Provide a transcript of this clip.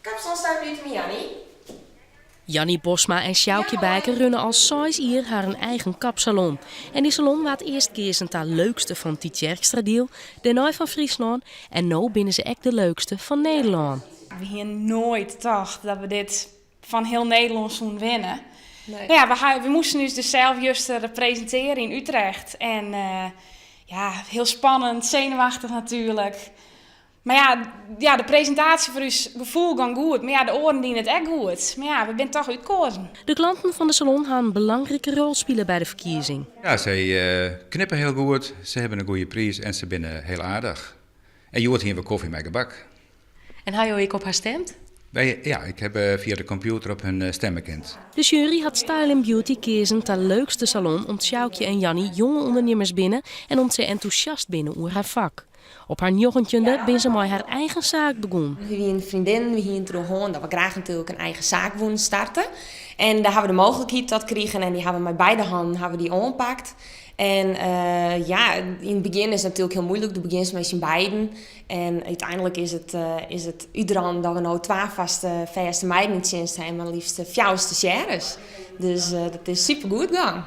Kapsalon staat nu met Jannie. Jannie Bosma en Sjoukje Bijker runnen al 6 jaar haar een eigen kapsalon. En die salon waard eerst keer het leukste van Tietjerkstradiel, daarna van Friesland en nu binnen ze echt de leukste van Nederland. We hebben nooit gedacht dat we dit van heel Nederland zouden winnen. Nee. Maar ja, we moesten dus zelf juist presenteren in Utrecht. En heel spannend, zenuwachtig natuurlijk. Maar ja, de presentatie voor ons gevoel ging goed. Maar ja, de oren dienen het echt goed. Maar ja, we zijn toch uitgekozen. De klanten van de salon gaan een belangrijke rol spelen bij de verkiezing. Ja, zij knippen heel goed, ze hebben een goede prijs en ze zijn heel aardig. En je hoort hier weer koffie met gebak. En hij ook op haar stemt? Ik heb via de computer op hun stem bekend. De jury had Style & Beauty kiezen ter leukste salon om Sjoukje en Jannie jonge ondernemers binnen en om ze enthousiast binnen over haar vak. Op haar 19e ben ze met haar eigen zaak begonnen. We hebben een vriendin, we hebben toen gewoon dat we graag natuurlijk een eigen zaak willen starten. En daar hebben we de mogelijkheid tot gekregen en die hebben we met beide handen die aangepakt. En in het begin is het natuurlijk heel moeilijk, de begins met z'n beiden. En uiteindelijk is het uiteraard dat we nou 2 vaste meiden in dienst hebben, maar liefst 4 stagiaires. Dus dat is super goed gegaan.